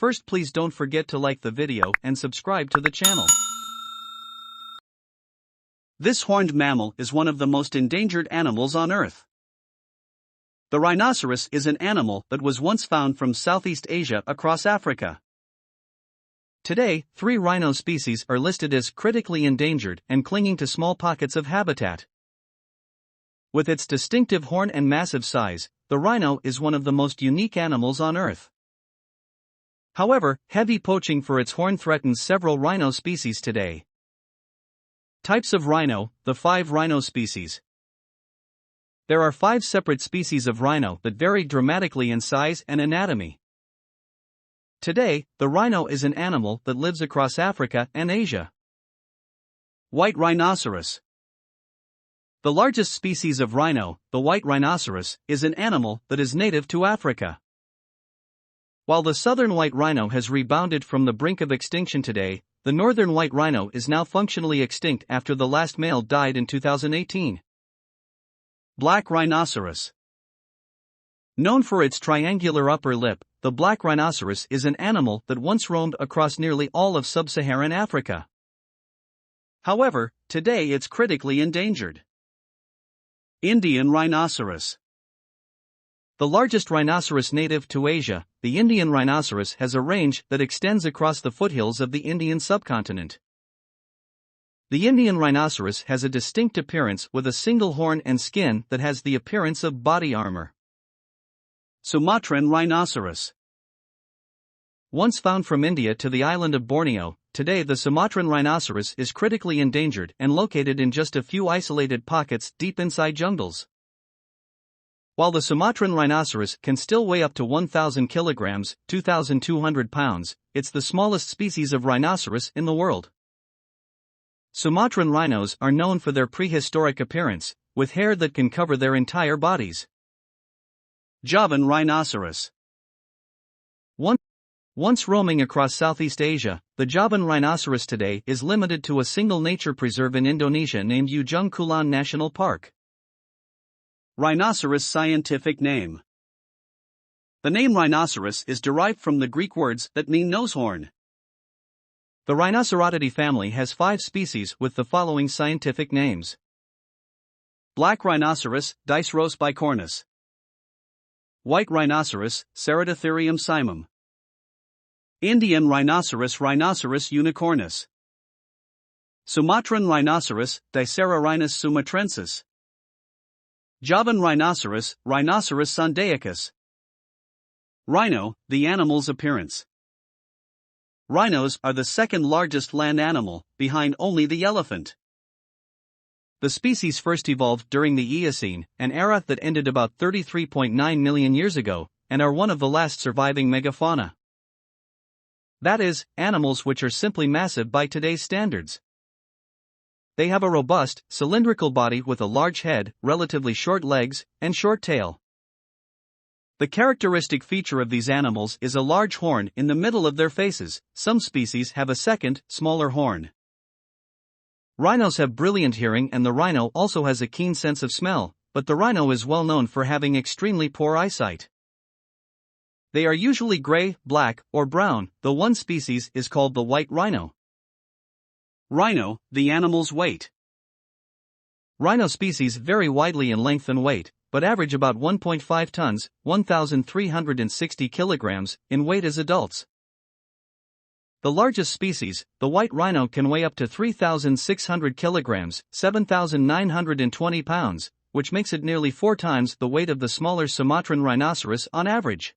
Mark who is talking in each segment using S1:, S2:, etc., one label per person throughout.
S1: First, please don't forget to like the video and subscribe to the channel. This horned mammal is one of the most endangered animals on Earth. The rhinoceros is an animal that was once found from Southeast Asia across Africa. Today, 3 rhino species are listed as critically endangered and clinging to small pockets of habitat. With its distinctive horn and massive size, the rhino is one of the most unique animals on Earth. However, heavy poaching for its horn threatens several rhino species today. Types of rhino: the 5 rhino species. There are 5 separate species of rhino that vary dramatically in size and anatomy. Today, the rhino is an animal that lives across Africa and Asia. White rhinoceros. The largest species of rhino, the white rhinoceros, is an animal that is native to Africa. While the southern white rhino has rebounded from the brink of extinction today, the northern white rhino is now functionally extinct after the last male died in 2018. Black rhinoceros. Known for its triangular upper lip, the black rhinoceros is an animal that once roamed across nearly all of sub-Saharan Africa. However, today it's critically endangered. Indian rhinoceros. The largest rhinoceros native to Asia, the Indian rhinoceros has a range that extends across the foothills of the Indian subcontinent. The Indian rhinoceros has a distinct appearance with a single horn and skin that has the appearance of body armor. Sumatran rhinoceros. Once found from India to the island of Borneo, today the Sumatran rhinoceros is critically endangered and located in just a few isolated pockets deep inside jungles. While the Sumatran rhinoceros can still weigh up to 1,000 kilograms, 2,200 pounds, it's the smallest species of rhinoceros in the world. Sumatran rhinos are known for their prehistoric appearance, with hair that can cover their entire bodies. Javan rhinoceros. Once roaming across Southeast Asia, the Javan rhinoceros today is limited to a single nature preserve in Indonesia named Ujung Kulon National Park. Rhinoceros scientific name. The name rhinoceros is derived from the Greek words that mean nose horn. The Rhinocerotidae family has 5 species with the following scientific names: Black rhinoceros, Diceros bicornus. White rhinoceros, Ceratotherium simum. Indian rhinoceros, Rhinoceros unicornus. Sumatran rhinoceros, Dicerorhinus sumatrensis. Javan rhinoceros, Rhinoceros sondaicus. Rhino, the animal's appearance. Rhinos are the second largest land animal, behind only the elephant. The species first evolved during the Eocene, an era that ended about 33.9 million years ago, and are one of the last surviving megafauna. That is, animals which are simply massive by today's standards. They have a robust, cylindrical body with a large head, relatively short legs, and short tail. The characteristic feature of these animals is a large horn in the middle of their faces. Some species have a second, smaller horn. Rhinos have brilliant hearing, and the rhino also has a keen sense of smell, but the rhino is well known for having extremely poor eyesight. They are usually gray, black, or brown, though one species is called the white rhino. Rhino, the animal's weight. Rhino species vary widely in length and weight, but average about 1.5 tons, 1,360 kilograms, in weight as adults. The largest species, the white rhino, can weigh up to 3,600 kilograms, 7,920 pounds, which makes it nearly 4 times the weight of the smaller Sumatran rhinoceros on average.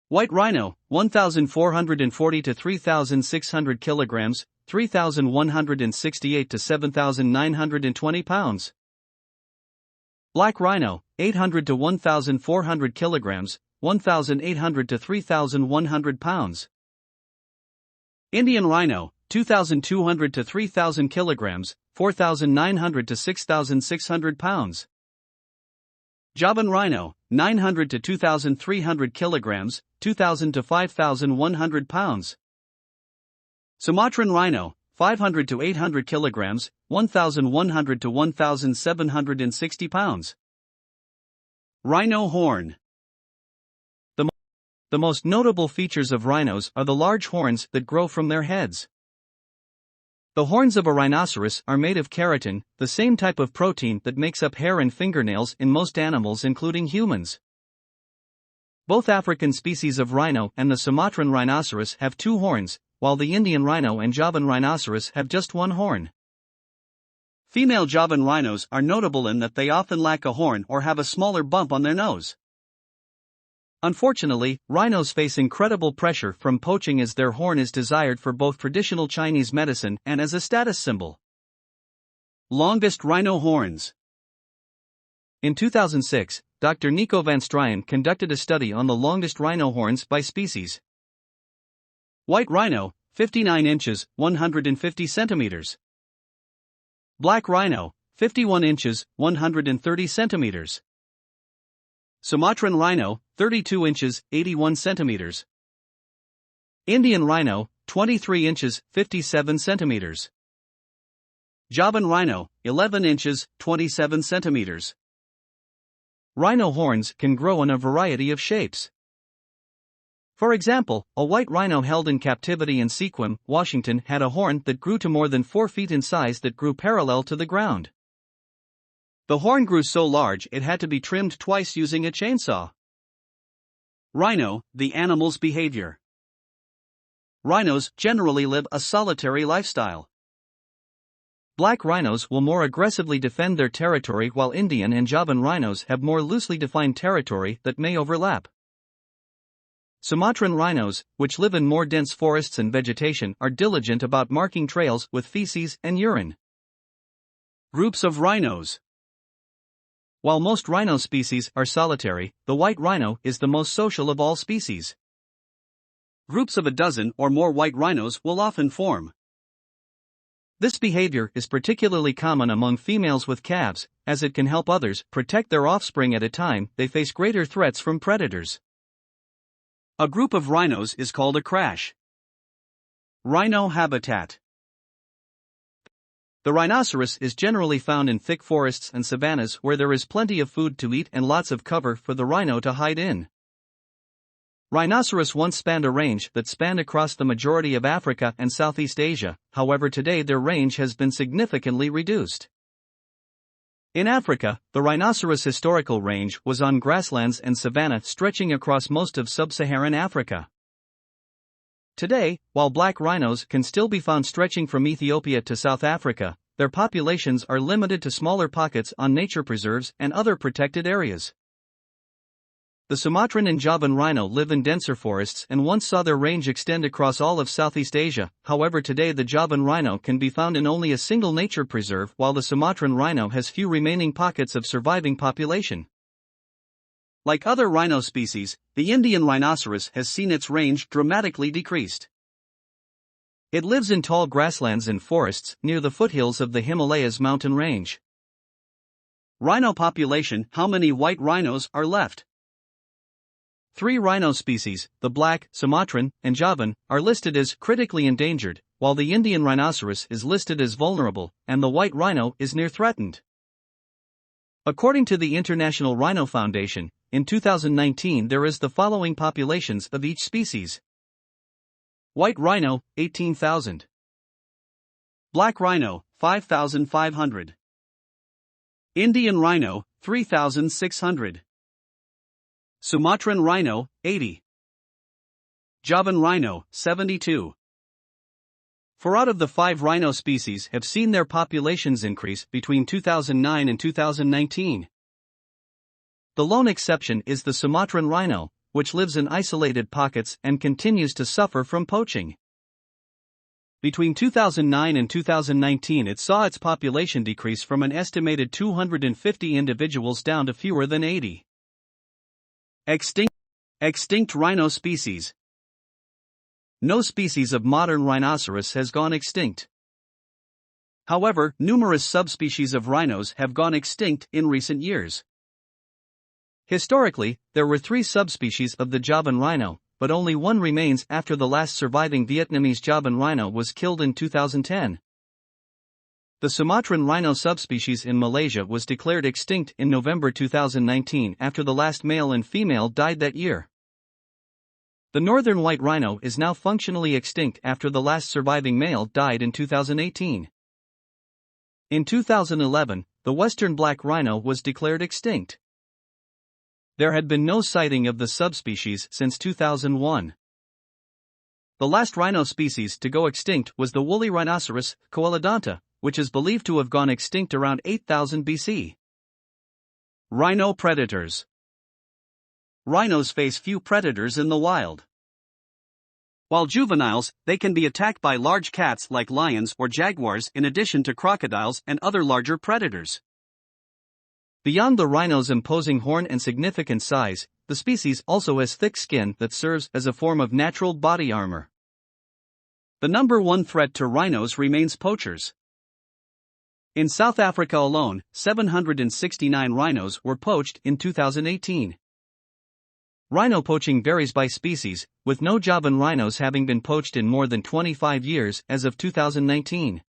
S1: White rhino, 1,440 to 3,600 kilograms, 3,168 to 7,920 pounds. Black rhino, 800 to 1,400 kilograms, 1,800 to 3,100 pounds. Indian rhino, 2,200 to 3,000 kilograms, 4,900 to 6,600 pounds. Javan rhino, 900 to 2,300 kilograms, 2,000 to 5,100 pounds. Sumatran rhino, 500 to 800 kilograms, 1,100 to 1,760 pounds. Rhino horn. The most notable features of rhinos are the large horns that grow from their heads. The horns of a rhinoceros are made of keratin, the same type of protein that makes up hair and fingernails in most animals including humans. Both African species of rhino and the Sumatran rhinoceros have 2 horns, while the Indian rhino and Javan rhinoceros have just 1 horn. Female Javan rhinos are notable in that they often lack a horn or have a smaller bump on their nose. Unfortunately, rhinos face incredible pressure from poaching as their horn is desired for both traditional Chinese medicine and as a status symbol. Longest rhino horns. In 2006, Dr. Nico van Strien conducted a study on the longest rhino horns by species. White rhino, 59 inches, 150 centimeters. Black rhino, 51 inches, 130 centimeters. Sumatran rhino, 32 inches, 81 centimeters. Indian rhino, 23 inches, 57 centimeters. Javan rhino, 11 inches, 27 centimeters. Rhino horns can grow in a variety of shapes. For example, a white rhino held in captivity in Sequim, Washington had a horn that grew to more than 4 feet in size that grew parallel to the ground. The horn grew so large it had to be trimmed twice using a chainsaw. Rhino, the animal's behavior. Rhinos generally live a solitary lifestyle. Black rhinos will more aggressively defend their territory while Indian and Javan rhinos have more loosely defined territory that may overlap. Sumatran rhinos, which live in more dense forests and vegetation, are diligent about marking trails with feces and urine. Groups of rhinos. While most rhino species are solitary, the white rhino is the most social of all species. Groups of a dozen or more white rhinos will often form. This behavior is particularly common among females with calves, as it can help others protect their offspring at a time they face greater threats from predators. A group of rhinos is called a crash. Rhino Habitat. The rhinoceros is generally found in thick forests and savannas where there is plenty of food to eat and lots of cover for the rhino to hide in. Rhinoceros once spanned a range that spanned across the majority of Africa and Southeast Asia, however today their range has been significantly reduced. In Africa, the rhinoceros' historical range was on grasslands and savanna stretching across most of sub-Saharan Africa. Today, while black rhinos can still be found stretching from Ethiopia to South Africa, their populations are limited to smaller pockets on nature preserves and other protected areas. The Sumatran and Javan rhino live in denser forests and once saw their range extend across all of Southeast Asia, however today the Javan rhino can be found in only a single nature preserve while the Sumatran rhino has few remaining pockets of surviving population. Like other rhino species, the Indian rhinoceros has seen its range dramatically decreased. It lives in tall grasslands and forests near the foothills of the Himalayas mountain range. Rhino population. How many white rhinos are left? 3 rhino species, the black, Sumatran, and Javan, are listed as critically endangered, while the Indian rhinoceros is listed as vulnerable, and the white rhino is near threatened. According to the International Rhino Foundation, in 2019 there is the following populations of each species. White rhino, 18,000. Black rhino, 5,500. Indian rhino, 3,600. Sumatran rhino, 80. Javan rhino, 72. 4 out of the 5 rhino species have seen their populations increase between 2009 and 2019. The lone exception is the Sumatran rhino, which lives in isolated pockets and continues to suffer from poaching. Between 2009 and 2019 it saw its population decrease from an estimated 250 individuals down to fewer than 80. Extinct rhino species. No species of modern rhinoceros has gone extinct. However, numerous subspecies of rhinos have gone extinct in recent years. Historically, there were 3 subspecies of the Javan rhino, but only one remains after the last surviving Vietnamese Javan rhino was killed in 2010. The Sumatran rhino subspecies in Malaysia was declared extinct in November 2019 after the last male and female died that year. The northern white rhino is now functionally extinct after the last surviving male died in 2018. In 2011, the western black rhino was declared extinct. There had been no sighting of the subspecies since 2001. The last rhino species to go extinct was the woolly rhinoceros, Koaladonta, which is believed to have gone extinct around 8000 BC. Rhino predators. Rhinos face few predators in the wild. While juveniles, they can be attacked by large cats like lions or jaguars in addition to crocodiles and other larger predators. Beyond the rhino's imposing horn and significant size, the species also has thick skin that serves as a form of natural body armor. The number one threat to rhinos remains poachers. In South Africa alone, 769 rhinos were poached in 2018. Rhino poaching varies by species, with no Javan rhinos having been poached in more than 25 years as of 2019.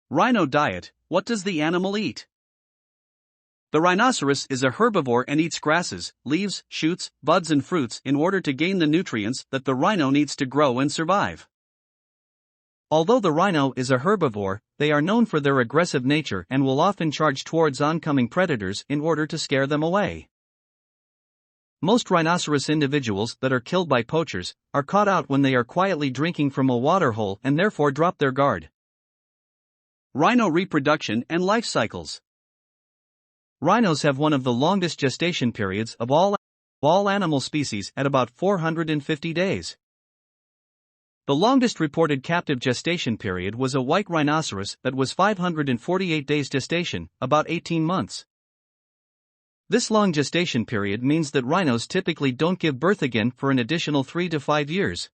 S1: Rhino diet: what does the animal eat? The rhinoceros is a herbivore and eats grasses, leaves, shoots, buds and fruits in order to gain the nutrients that the rhino needs to grow and survive. Although the rhino is a herbivore, they are known for their aggressive nature and will often charge towards oncoming predators in order to scare them away. Most rhinoceros individuals that are killed by poachers are caught out when they are quietly drinking from a water hole and therefore drop their guard. Rhino reproduction and life cycles. Rhinos have one of the longest gestation periods of all animal species at about 450 days. The longest reported captive gestation period was a white rhinoceros that was 548 days gestation, about 18 months. This long gestation period means that rhinos typically don't give birth again for an additional 3 to 5 years.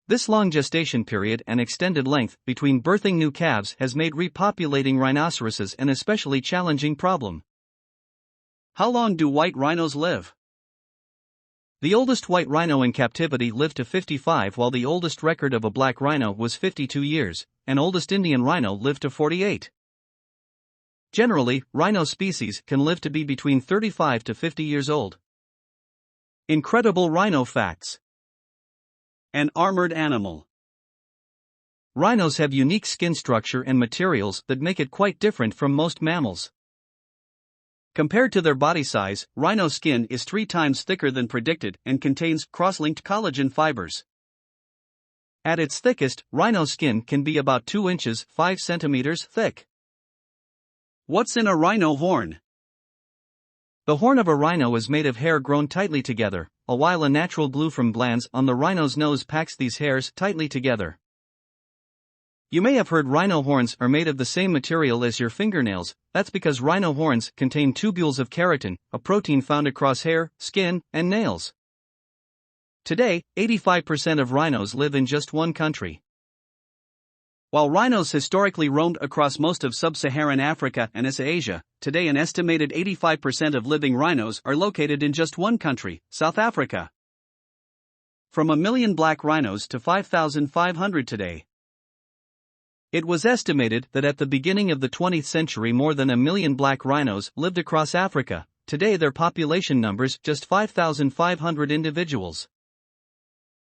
S1: This long gestation period and extended length between birthing new calves has made repopulating rhinoceroses an especially challenging problem. How long do white rhinos live? The oldest white rhino in captivity lived to 55, while the oldest record of a black rhino was 52 years, and oldest Indian rhino lived to 48. Generally, rhino species can live to be between 35 to 50 years old. Incredible rhino facts. An armored animal. Rhinos have unique skin structure and materials that make it quite different from most mammals. Compared to their body size, rhino skin is 3 times thicker than predicted and contains cross-linked collagen fibers. At its thickest, rhino skin can be about 2 inches (5 centimeters) thick. What's in a rhino horn? The horn of a rhino is made of hair grown tightly together, while a natural glue from glands on the rhino's nose packs these hairs tightly together. You may have heard rhino horns are made of the same material as your fingernails. That's because rhino horns contain tubules of keratin, a protein found across hair, skin, and nails. Today, 85% of rhinos live in just one country. While rhinos historically roamed across most of sub-Saharan Africa and Asia, today an estimated 85% of living rhinos are located in just one country, South Africa. From 1 million black rhinos to 5,500 today. It was estimated that at the beginning of the 20th century more than 1 million black rhinos lived across Africa. Today their population numbers just 5,500 individuals.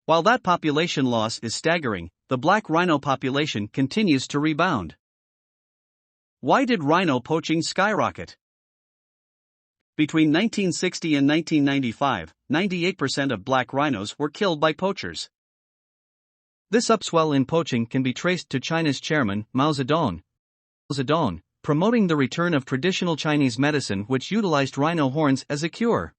S1: While that population loss is staggering, the black rhino population continues to rebound. Why did rhino poaching skyrocket? Between 1960 and 1995, 98% of black rhinos were killed by poachers. This upswell in poaching can be traced to China's chairman, Mao Zedong, promoting the return of traditional Chinese medicine which utilized rhino horns as a cure.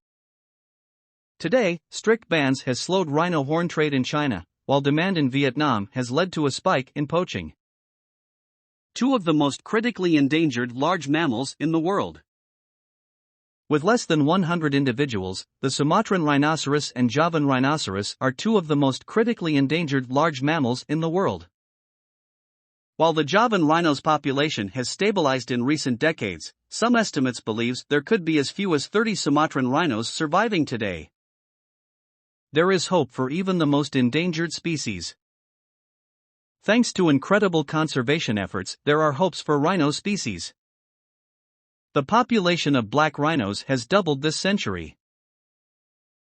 S1: Today, strict bans has slowed rhino horn trade in China, while demand in Vietnam has led to a spike in poaching. 2 of the most critically endangered large mammals in the world. With less than 100 individuals, the Sumatran rhinoceros and Javan rhinoceros are 2 of the most critically endangered large mammals in the world. While the Javan rhino's population has stabilized in recent decades, some estimates believes there could be as few as 30 Sumatran rhinos surviving today. There is hope for even the most endangered species. Thanks to incredible conservation efforts, there are hopes for rhino species. The population of black rhinos has doubled this century.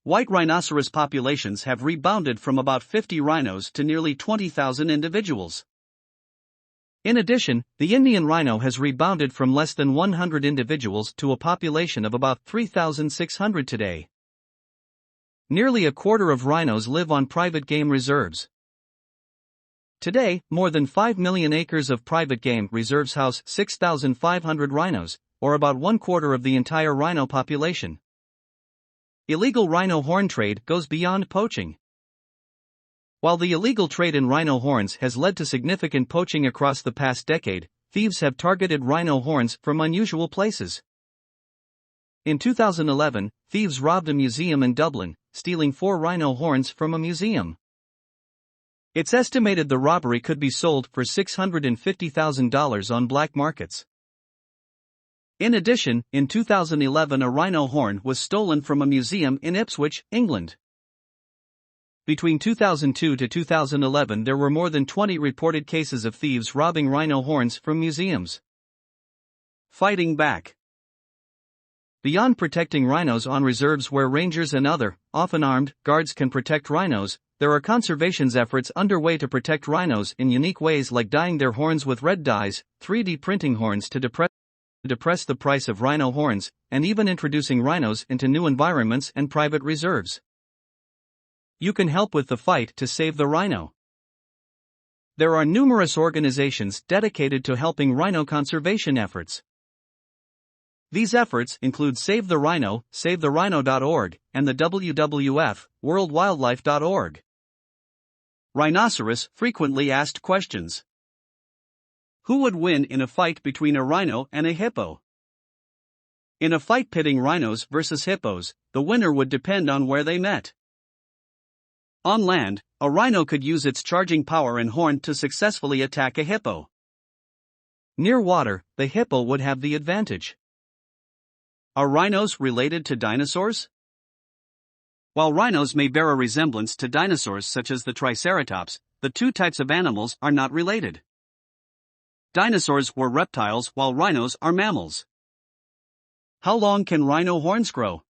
S1: White rhinoceros populations have rebounded from about 50 rhinos to nearly 20,000 individuals. In addition, the Indian rhino has rebounded from less than 100 individuals to a population of about 3,600 today. Nearly a quarter of rhinos live on private game reserves. Today, more than 5 million acres of private game reserves house 6,500 rhinos, or about 1/4 of the entire rhino population. Illegal rhino horn trade goes beyond poaching. While the illegal trade in rhino horns has led to significant poaching across the past decade, thieves have targeted rhino horns from unusual places. In 2011, thieves robbed a museum in Dublin, stealing 4 rhino horns from a museum. It's estimated the robbery could be sold for $650,000 on black markets. In addition, in 2011 a rhino horn was stolen from a museum in Ipswich, England. Between 2002 to 2011 there were more than 20 reported cases of thieves robbing rhino horns from museums. Fighting back. Beyond protecting rhinos on reserves where rangers and other, often armed, guards can protect rhinos, there are conservation efforts underway to protect rhinos in unique ways like dyeing their horns with red dyes, 3D printing horns to depress the price of rhino horns, and even introducing rhinos into new environments and private reserves. You can help with the fight to save the rhino. There are numerous organizations dedicated to helping rhino conservation efforts. These efforts include Save the Rhino, SaveTheRhino.org, and the WWF, WorldWildlife.org. Rhinoceros frequently asked questions. Who would win in a fight between a rhino and a hippo? In a fight pitting rhinos versus hippos, the winner would depend on where they met. On land, a rhino could use its charging power and horn to successfully attack a hippo. Near water, the hippo would have the advantage. Are rhinos related to dinosaurs? While rhinos may bear a resemblance to dinosaurs such as the Triceratops, the two types of animals are not related. Dinosaurs were reptiles while rhinos are mammals. How long can rhino horns grow?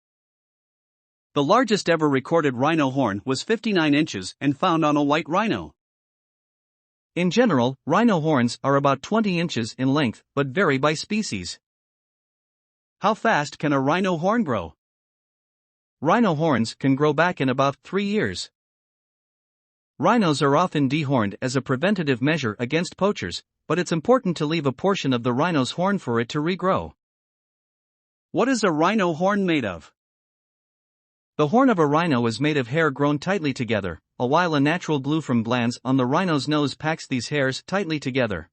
S1: The largest ever recorded rhino horn was 59 inches and found on a white rhino. In general, rhino horns are about 20 inches in length but vary by species. How fast can a rhino horn grow? Rhino horns can grow back in about 3 years. Rhinos are often dehorned as a preventative measure against poachers, but it's important to leave a portion of the rhino's horn for it to regrow. What is a rhino horn made of? The horn of a rhino is made of hair grown tightly together, while a natural glue from glands on the rhino's nose packs these hairs tightly together.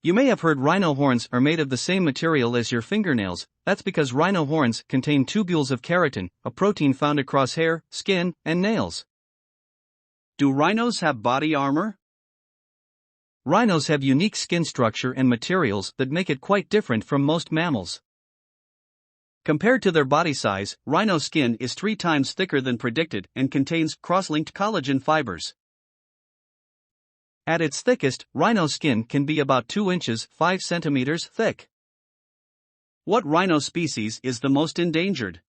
S1: You may have heard rhino horns are made of the same material as your fingernails. That's because rhino horns contain tubules of keratin, a protein found across hair, skin, and nails. Do rhinos have body armor? Rhinos have unique skin structure and materials that make it quite different from most mammals. Compared to their body size, rhino skin is 3 times thicker than predicted and contains cross-linked collagen fibers. At its thickest, rhino skin can be about 2 inches (5 centimeters) thick. What rhino species is the most endangered?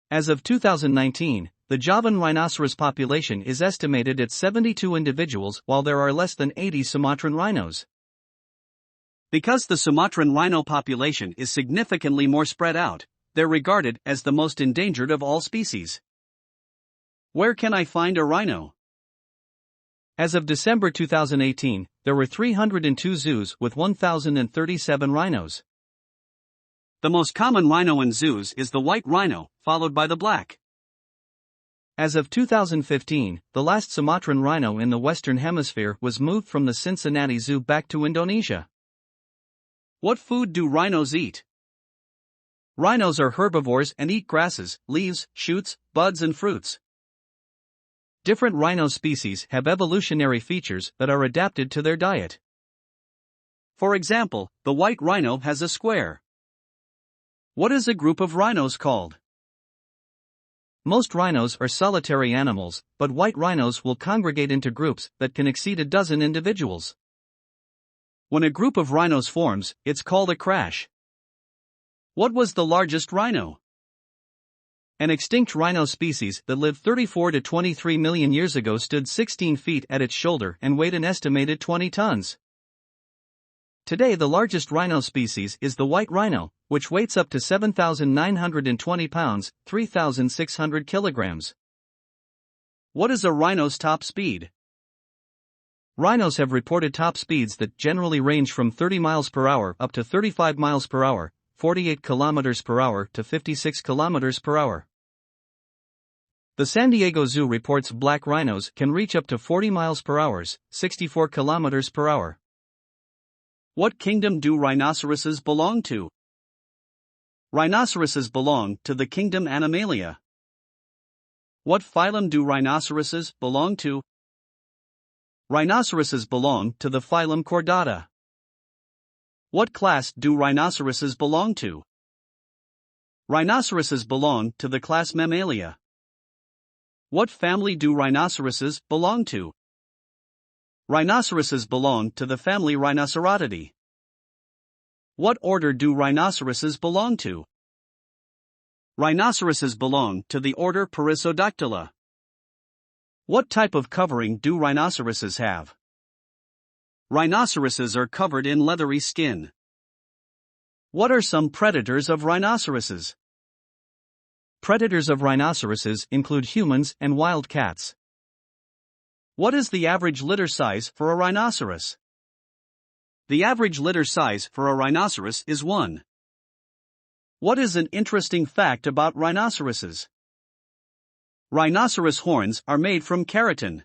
S1: As of 2019, the Javan rhinoceros population is estimated at 72 individuals while there are less than 80 Sumatran rhinos. Because the Sumatran rhino population is significantly more spread out, they're regarded as the most endangered of all species. Where can I find a rhino? As of December 2018, there were 302 zoos with 1,037 rhinos. The most common rhino in zoos is the white rhino, followed by the black. As of 2015, the last Sumatran rhino in the Western Hemisphere was moved from the Cincinnati Zoo back to Indonesia. What food do rhinos eat? Rhinos are herbivores and eat grasses, leaves, shoots, buds and fruits. Different rhino species have evolutionary features that are adapted to their diet. For example, the white rhino has a square. What is a group of rhinos called? Most rhinos are solitary animals, but white rhinos will congregate into groups that can exceed a dozen individuals. When a group of rhinos forms, it's called a crash. What was the largest rhino? An extinct rhino species that lived 34 to 23 million years ago stood 16 feet at its shoulder and weighed an estimated 20 tons. Today the largest rhino species is the white rhino, which weighs up to 7,920 pounds, 3,600 kilograms. What is a rhino's top speed? Rhinos have reported top speeds that generally range from 30 miles per hour up to 35 miles per hour, 48 kilometers per hour to 56 kilometers per hour. The San Diego Zoo reports black rhinos can reach up to 40 miles per hour, 64 kilometers per hour. What kingdom do rhinoceroses belong to? Rhinoceroses belong to the kingdom Animalia. What phylum do rhinoceroses belong to? Rhinoceroses belong to the phylum Chordata. What class do rhinoceroses belong to? Rhinoceroses belong to the class Mammalia. What family do rhinoceroses belong to? Rhinoceroses belong to the family Rhinocerotidae. What order do rhinoceroses belong to? Rhinoceroses belong to the order Perissodactyla. What type of covering do rhinoceroses have? Rhinoceroses are covered in leathery skin. What are some predators of rhinoceroses? Predators of rhinoceroses include humans and wild cats. What is the average litter size for a rhinoceros? The average litter size for a rhinoceros is 1. What is an interesting fact about rhinoceroses? Rhinoceros horns are made from keratin.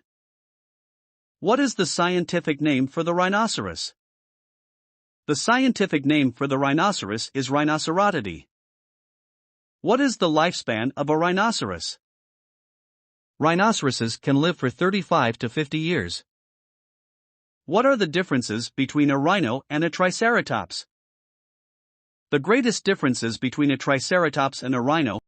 S1: What is the scientific name for the rhinoceros? The scientific name for the rhinoceros is Rhinocerotidae. What is the lifespan of a rhinoceros? Rhinoceroses can live for 35 to 50 years. What are the differences between a rhino and a triceratops? The greatest differences between a triceratops and a rhino